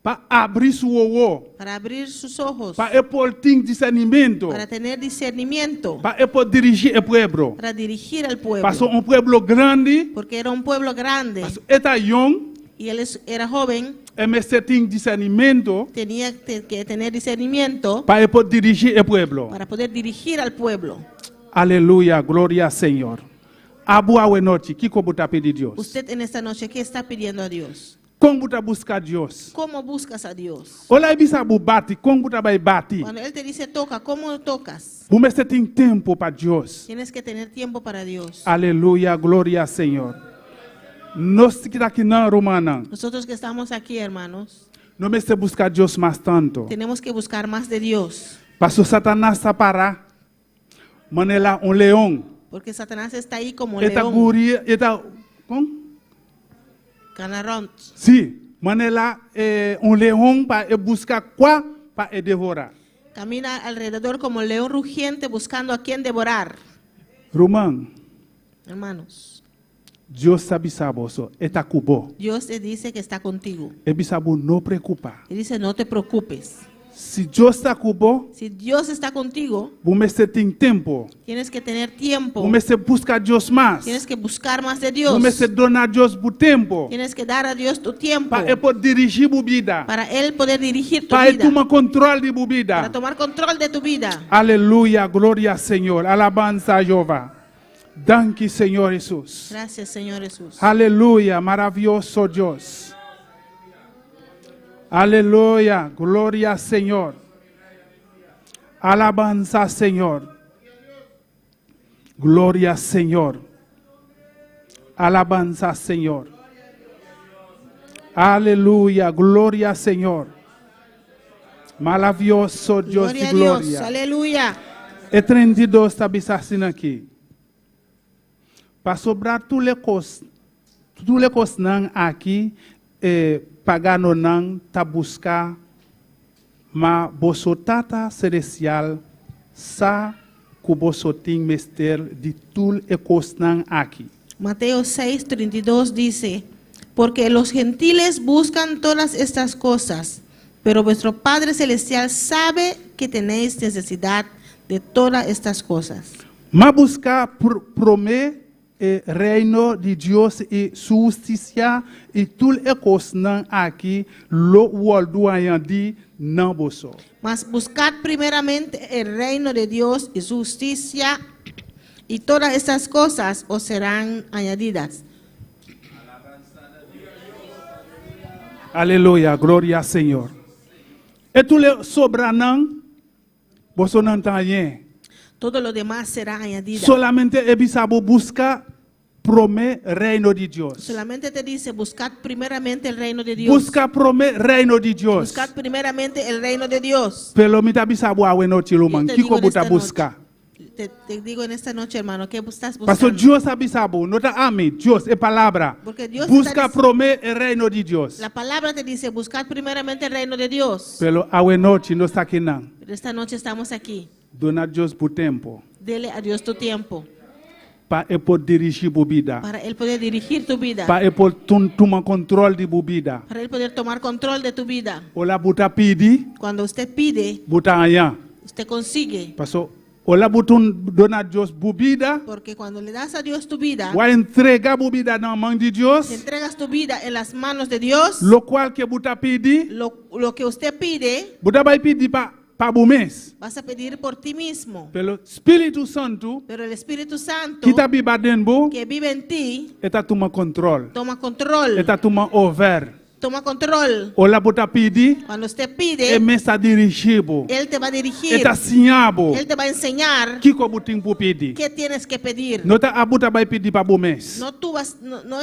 pa abri su owo. para abrir sus ojos, Pa epol ting discernimento. para tener discernimiento, Pa epol dirigir el pueblo. para dirigir al pueblo. Pasó un pueblo grande. Porque era un pueblo grande Pasó eta young. y él era joven, Ese ting discernimento. tenía que tener discernimiento Pa epol dirigir el pueblo. para poder dirigir al pueblo. Aleluya, gloria al Señor. Abu awe noche, kiko buta pedi Dios. Usted en esta noche, ¿qué está pidiendo a Dios? Kong buta busca Dios. ¿Cómo buscas a Dios? Ola ibisa bu bati, kong buta bay bati. Cuando Él te dice toca, ¿cómo tocas? Bu mese ting tempo pa Dios. Tienes que tener tiempo para Dios. Aleluya, gloria al Señor. Nos kita kina romana. Nosotros que estamos aquí, hermanos, No me se busca Dios más tanto. tenemos que buscar más de Dios. Paso Satanás sa para. Manela un león. Porque Satanás está ahí como Eta león, guri, eta, kong? canarrón. Sí, manela un león para buscar quoi para devorar. Camina alrededor como león rugiente buscando a quien devorar. Roman, Hermanos, Dios sabe saboso, eta kubo. Dios te dice que está contigo. Ebisabu no preocupa. Y dice, no te preocupes. Si Dios está kubo, Si Dios está contigo, bumese ting tempo. tienes que tener tiempo. Bumese busca Dios más. Tienes que buscar más de Dios. Bumese donar Dios bu tempo. Tienes que dar a Dios tu tiempo Para ele dirigir bu vida. para Él poder dirigir tu Para ele vida, tomar controle de bu para vida. tomar control de tu vida. Aleluya, gloria al Señor. Alabanza a Jehová. Danke, Señor Jesús. Gracias, Señor Jesús. Aleluya, maravilloso Dios. Aleluya, gloria al Señor. Alabanza, Señor. Gloria, Señor. Alabanza, Señor. Aleluya, gloria, Señor. Maravilloso Dios Gloria de a Dios. gloria. Aleluya. E 32 está bisasina aqui. Para sobrar tous les cos nan aqui, pagano nan ta buscar ma bosotata celestial sa ku bosotin mester de tous les cos nan aqui. Mateo 6:32 dice, porque los gentiles buscan todas estas cosas, pero vuestro Padre Celestial sabe que tenéis necesidad de todas estas cosas. Ma buscar promet reino de Dios e justicia e tous les cos nan aqui lo world ayandi nan boso. Mas buscad primeramente el reino de Dios y su justicia, y todas estas cosas os serán añadidas. Alléluia, gloria al Señor. Et tous les sobranan, vos no entendez. Todo lo demás será añadido. Solamente ebisabo busca prome reino de Dios. Solamente te dice, buscad primeramente el reino de Dios. Busca prome reino de Dios. Buscad primeramente el reino de Dios. Pero mita bisabo awe no chiluman. Yo te Kiko digo en buta esta busca. Te digo en esta noche, hermano, ¿qué estás Pastor buscando? Dios abisabo, no te ame, Dios es palabra. Porque Dios Busca está prome el reino de Dios. La palabra te dice, buscad primeramente el reino de Dios. Pero awe noche no está aquí nan. Pero esta noche estamos aquí. Dona Dios por tempo. Dele a Dios tu tiempo Pa e por dirigir bubida. para Él poder dirigir tu vida. Pa e por tomar control de bubida. Para Él poder tomar control de tu vida. Ola buta pidi, Cuando usted pide, buta allá. usted consigue. Paso ola butun dona Dios bubida. Porque cuando le das a Dios tu vida, Wa entrega bubida na mão de Dios. te entregas tu vida en las manos de Dios, Lo cual que buta pidi, lo que usted pide, buta vai pidi pa bumes. vas a pedir por ti mismo. Pelo Espírito Santo, Pero el Espíritu Santo kita biba denbo, que vive en ti, eta toma control. toma control. Eta toma over. Toma control. Ola buta pidi, Cuando usted e pide, mesa dirigibo. Él te va a dirigir. Eta sinhabo. Él te va a enseñar Kiko buting pu pidi. qué tienes que pedir. Nota abuta vai pidi pa bumes. No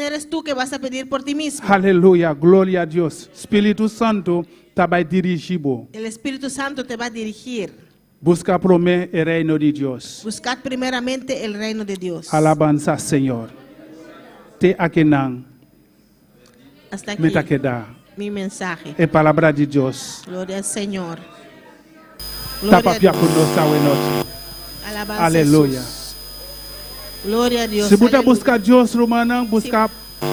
eres tú que vas a pedir por ti mismo. Aleluya, gloria a Dios. Espírito Santo tabai dirigibo. El Espíritu Santo te va a dirigir. Busca prome el reino de Dios. Buscad primeramente el reino de Dios. Alabanza, Señor. Te akenan, Hasta aquí me taqueda. mi mensaje. E palabra de Dios. Gloria al Señor. Gloria Tapa a pia Dios. conosco noche. Alabanza a Aleluya. Jesús. Gloria a Dios. Si buta Aleluya. busca Dios, romana, busca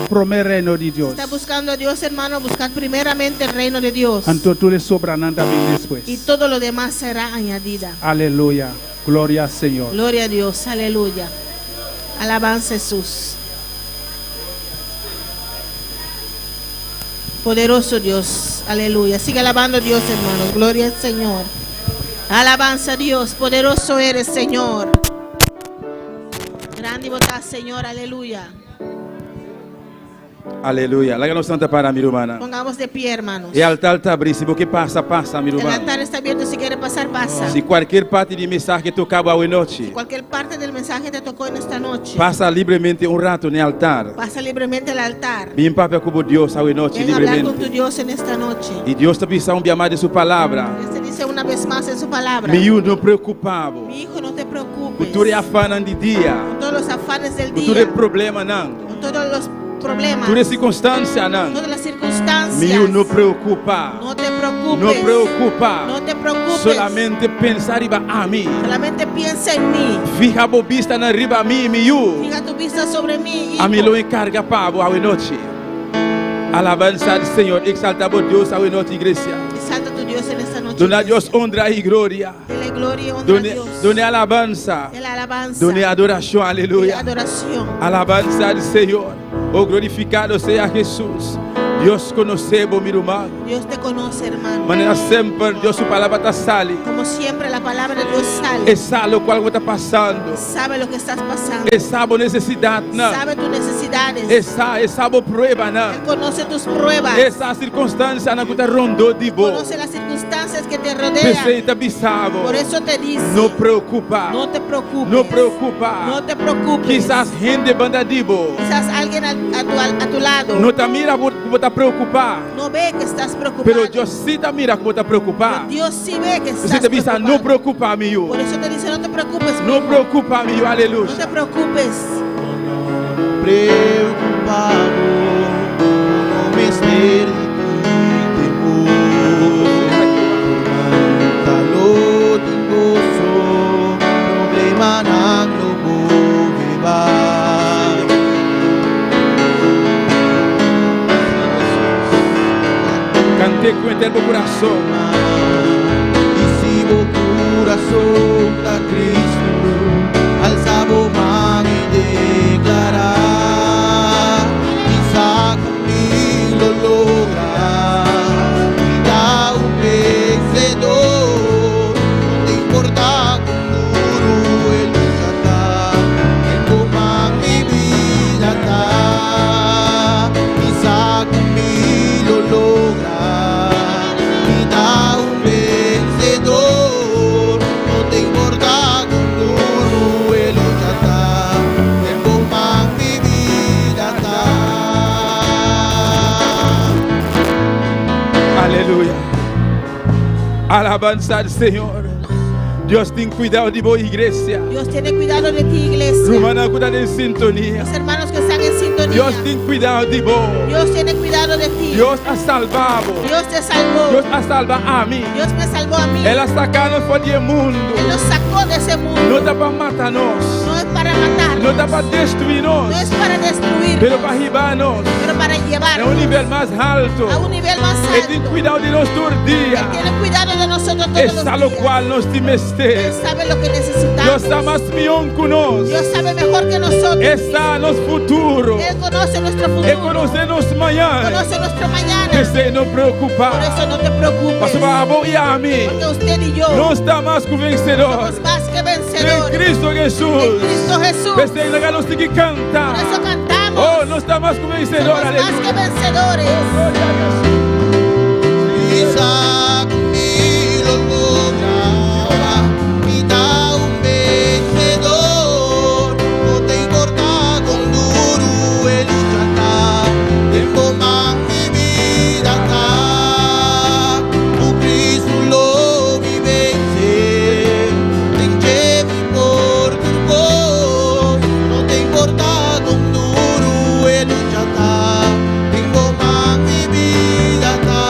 prome el reino de Dios. Está buscando a Dios, hermano. Buscad primeramente el reino de Dios. Anto tú le sobran también después. Y todo lo demás será añadida. Aleluya. Gloria al Señor. Gloria a Dios. Aleluya. Alabanza a Jesús. Poderoso Dios. Aleluya. Sigue alabando a Dios, hermanos. Gloria al Señor. Alabanza a Dios. Poderoso eres, Señor. Grande botás, Señor. Aleluya. Aleluia. Larga no santa para mi hermana. Pongamos de pie, hermanos. E altar está abrindo. Se você passa, passa, mi El hermano. altar está abierto. Si quiere pasar, pasa. Se qualquer parte de mensagem que tocava hoje noite, Cualquier parte del mensaje te tocó en esta noche. passa livremente rato no altar. Pasa libremente al altar. Bem papo com Deus hoje noite, Ven a hablar con tu livremente. Dios en esta noche. E Deus está precisando de amar de sua palavra. Dios te dice una vez más en su palabra. Meio não preocupado. Mi hijo, no te Com preocupes. tudo é afana de dia. Con todos los afanes del Com tudo é día. problema não. Con todos los problemas. Tudo é circunstância não. Todas las circunstancias. Meio não preocupa. No te preocupes. Não preocupa. No te preocupes. Solamente pensar a mim. Solamente piensa en mí. Fija a bobista na riba a mim, meio. Fija tu vista sobre mí, hijo. A mim lo encarga pavo hoje noite. Alabanza do Senhor, exaltamos Deus hoje noite, igreja. Exalta tu Dios en esta noche. Dona a iglesia. Deus honra e glória. Dele gloria y honra a Dios. Done alabanza. Dele alabanza. Done adoração, Dele aleluia. adoración. Alabanza do Senhor. Oh, glorificado seja Jesus. Deus conhecemos, meu irmão. Dios te conoce, hermano. Maneira sempre, Deus, sua palavra está sale. Como siempre, la palabra de Dios sale. E sabe o qual está passando. Sabe lo que estás pasando. E sabe a necessidade, não. Sabe tus necesidades. E sabe a prova, não. Él conoce tus pruebas. Essa circunstância não está rondou de boa. Conoce las circunstancias que te rodean. Receita bisavo. Por eso te dice, Não preocupa. no te preocupes. Não preocupa. No te preocupes. Quizás gente bandadibo. Quizás alguien a tu lado Não te mira por estar preocupado. no ve que estás preocupado. Pero Deus sim te mira por estar preocupado. Dios sí ve que estás Você te pensa, preocupado. não preocupa, meu. Por eso te dice, no te preocupes. Não hijo. preocupa, meu. No Aleluia. te preocupes. Preocupado, no me estés de temor. Calor de gozo, problema não moverá. Cantei com o eterno coração. E se o coração da Cristo alçava mão e declarar, quizá comigo lograr, e dá vencedor. Não te importa como duro el lucha está, en cómo mi vida está, quizá comigo alabanza al Señor. Dios ten cuidado de vos, iglesia. Dios tiene cuidado de ti, iglesia. Romana, cuidado en sintonía. Los hermanos que están en sintonía. Dios ten cuidado de vos. Dios tiene cuidado de ti. Dios ha salvado. Dios te salvó. Dios ha salvado a mí. Dios me salvó a mí. Él ha sacado fuera del mundo. Él nos sacó de ese mundo. No está para matarnos. No es para matarnos. No está para destruirnos. No es para destruir. Pero para llevarnos Pero para a llevarnos un nivel más alto. a un nivel más Él tiene alto. cuidado de nosotros Él días. tiene cuidado de nosotros todos Es a los lo días. cual nos Él timeste. sabe lo que necesitamos. Dios está más millón que nos. Dios sabe mejor que nosotros. Está en los futuros. Él conoce nuestro Él futuro. conoce nos mañana. Conoce nuestro mañana. Que se nos preocupa. Por eso no te preocupes. Pastor Babo y a mí. Porque usted y yo No está más que vencedor. somos más que En vencedores. Cristo En Jesús. Cristo Jesús. Desde el regalo que Por canta. eso cantamos. Oh, no está más que vencedor. Somos más que Aleluya. vencedores. Gloria a Jesús. Isaac y lo lograba, y da un vencedor. No te importa con duro el luchar, tengo más mi vida acá. Tu Cristo lo mi vence, te mi por tu voz. No te importa con duro el luchar, tengo más mi vida acá.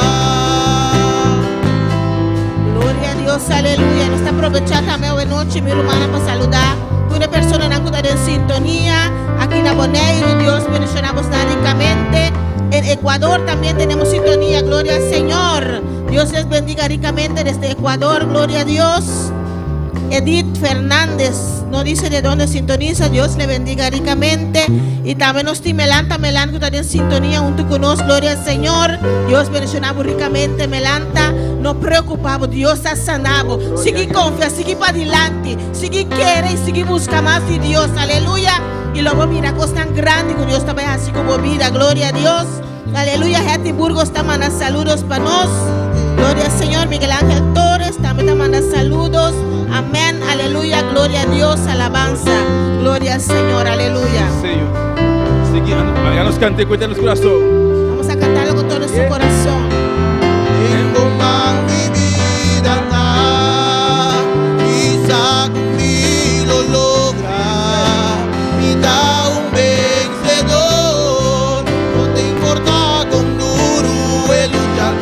Gloria a Dios, aleluya. Nos está aprovechando también hoy noche, mi hermana, para saludar. Una persona que está en sintonía. Aquí en Aboneiro, Dios mencionamos ricamente. En Ecuador también tenemos sintonía. Gloria al Señor. Dios les bendiga ricamente desde Ecuador. Gloria a Dios. Edith Fernández no dice de dónde sintoniza. Dios le bendiga ricamente. Y también nos tiene Melanta que está en sintonía junto con nosotros. Gloria al Señor. Dios mencionaba ricamente Melanta. No preocupamos, Dios ha sanado. Sigue confía, sigue para adelante. Sigue quiere y sigue busca más de Dios. Aleluya. Y luego miracos tan grandes que Dios también así como vida. Gloria a Dios. Aleluya. Hetty Burgos te manda saludos para nos. Gloria al Señor. Miguel Ángel Torres también te manda saludos. Amén. Aleluya. Gloria a Dios. Alabanza. Gloria al Señor. Aleluya. Señor. Seguimos. Ya nos cante, cuéntanos corazón. Vamos a cantarlo con todo nuestro corazón. Tengo más mi vida acá, Isaac y lo logra, y da un vencedor. No te importa con duro el luchar,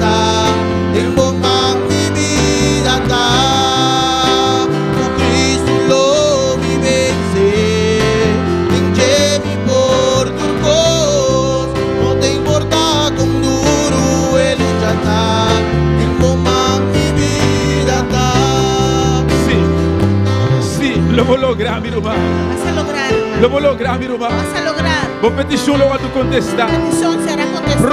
tengo más mi vida acá. Tu Cristo lo mi vence, te mi por tu voz. No te importa con duro el luchar. Tengo más mi vida acá. Sí, lo voy a lograr, mi hermano. Vas a lograr, hermano. Lo voy a lograr, mi hermano. Vas a lograr. Vos petición lo vas a contestar. Petición será contestada.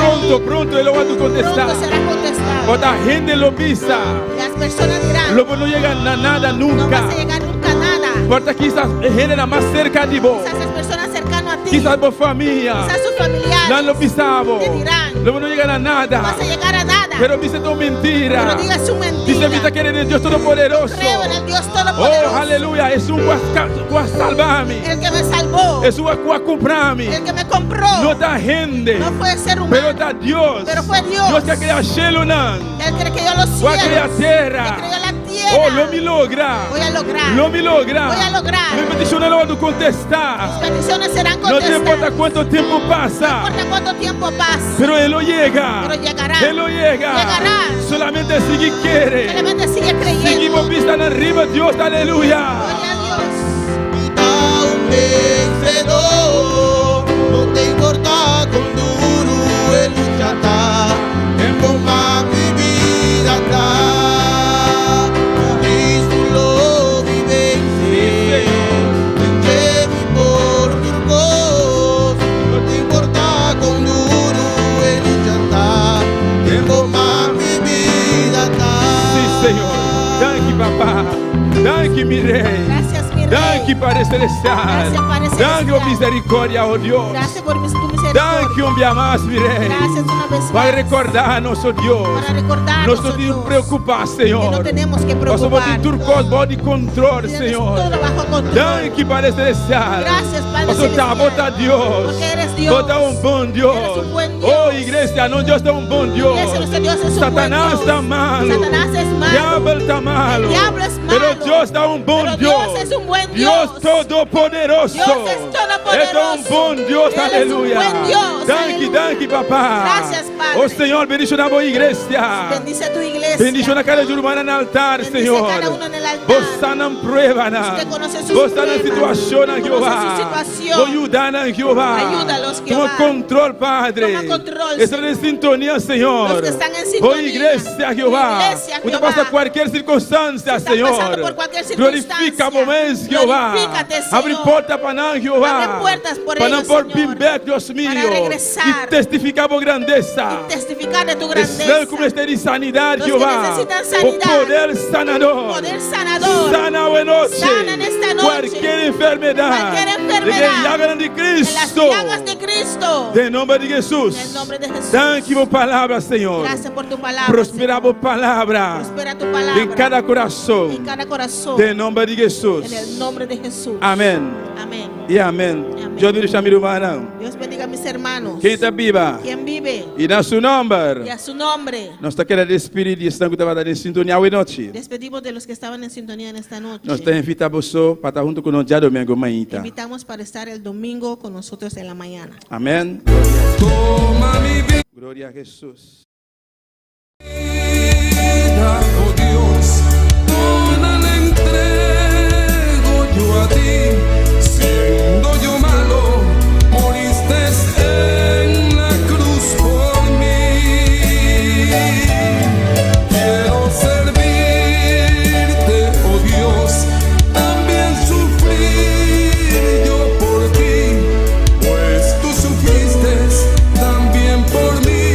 Pronto, él lo va a contestar. Pronto será contestada. Cuando la gente lo visa, Las personas dirán, luego no llega a nada no nunca. vas a llegar nunca a nada. Porque quizás gente más cerca de vos. Quizás las personas cercanas a ti, Quizás vos familia. quizás sus familiares, No lo pisamos. te dirán, Luego no llegan a no nada. vas a llegar a nada. Pero dice tu mentira. Pero diga su mentira. Dice vista que eres el Dios Todopoderoso. Creo en el Dios Oh, Todopoderoso. aleluya. Es un guas salvarme. El que me salvó. Es un guas comprarme. El que me compró. No está gente. No fue ser humano. Pero está Dios. Pero fue Dios. Dios que crea cielo nan. Él que creó los Va a cielos. crear tierra. Que creó la tierra. Oh, lo mi logra. Voy a lograr. Lo mi logra. Voy a lograr. Mi petición no lo vas a contestar. Mis peticiones serán No te contestadas. importa cuánto tiempo pasa. No importa cuánto tiempo pase. Pero Él lo llega. Pero llegará. Él lo llega. Llegará. Solamente sigue quiere. Solamente sigue creyendo. Seguimos vista arriba, Dios, aleluya. Gloria a Dios. Y da un vencedor. No te importa con duro el luchar. Tengo más mi vida acá. Tu Cristo lo mi vence. Te mi por tu voz. No te importa con duro el luchar. Tengo más mi vida acá. Sí, Señor. Thank you, papá. Thank Thank you, mi Rey. Gracias, mi Rey. Thank you, Padre Celestial. Gracias, Padre Thank you, Celestial. misericordia, oh Dios. Gracias por tu misericordia. Thank you, un día más, mi Rey. Gracias una vez Para más. recordarnos, oh Dios. Para recordarnos, Nós oh não te Dios, preocupar, que Senhor. no tenemos que Nós somos de preocupar. turcos, bom controle, Tienes Senhor. todo bajo control. Thank you, Padre Celestial. Gracias, Padre Nós somos Celestial. bota Deus. Porque eres Dios. Bota bom Deus. Eres un buen Dios. Oh, igreja, não Deus é bom Deus. Iglesia, nuestro Dios es un Satanás buen Dios. está malo. Satanás es malo. Diabo está malo. El diablo es malo. Pero Deus está bom Pero Deus. Dios es un buen Deus Dios. Todo-Poderoso. Dios es todopoderoso. É bom Deus, Él es un aleluia. buen Dios, Thank you, papá. Gracias, Padre. Oh, Senhor, bendice na boa igreja. Bendice tu iglesia. Bendice na cada urbana no altar, Bendice Senhor. cada uno en el altar. Vos está na prueba, Usted conoce sus vos está na pruebas. situação, Conoce Jeová. su situación. Vou ajudar, Jeová. Ayúdalos, Toma Jehová. control, Padre. Toma control, Estão em sintonia, Senhor. Los que están en sintonía. Boa igreja, Jeová. Iglesia, Usted Jehová. passa qualquer circunstância, Está Senhor. pasando por cualquier circunstancia. Glorifica momentos, Jeová. Glorifícate, Señor. Abre porta para nós, Jeová. Abre puertas por para ellos, não por Señor. bimbeck, Deus mío. Para regresar. E testificar por grandeza. Testificar de tu grandeza. Estão como está de sanidade, Los que Jeová. necesitan O sanidad. poder sanador. Poder sanador. Sana hoy noche. Sana en esta noche. Cualquier enfermedad. Cualquier enfermedad. De que llagan de En las Cristo. llagas de Cristo. De nombre de Jesús. En el nombre de Jesús. Thank you por palavra, Senhor. Gracias por tu palabra. Prospera Señor. por palavra. Prospera tu palabra. Em cada coração. En cada corazón. De nombre de Jesús. En el nombre de Jesús. Amém. Amén. E amém. Amém. Eu me chamo irmão. Dios bendiga a mis hermanos. Quem está viva? Quien vive E na seu y nome. a su nombre. Nós estamos querendo despedir de estão que estava em sintonia hoje noite. Despedimos de los que estaban en sintonía en esta noche. Nós estamos invitando você para estar junto com nós dia domingo manhã. Invitamos para estar el domingo con nosotros en la mañana. Amém. Toma mi vida, Glória a Jesus. oh Dios, toda la entrego yo a ti. Siendo yo malo, moriste en la cruz por mí. Quiero servirte, oh Dios, también sufrir yo por ti, pues tú sufriste también por mí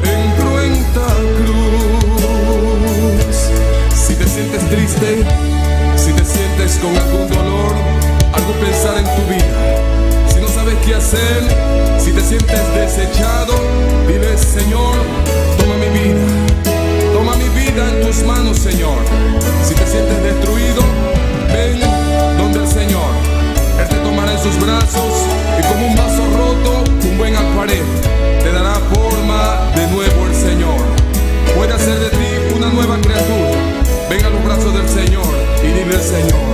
en cruenta cruz. Si te sientes triste, si te sientes con algún dolor, algo pensar en tu vida, si no sabes qué hacer, si te sientes desechado, dile: Señor, toma mi vida en tus manos, Señor. Si te sientes destruido, ven donde el Señor. Él te tomará en sus brazos y como un vaso roto, un buen alfarero, te dará forma de nuevo el Señor. Puede hacer de ti una nueva criatura. Ven a los brazos del Señor y dile al Señor: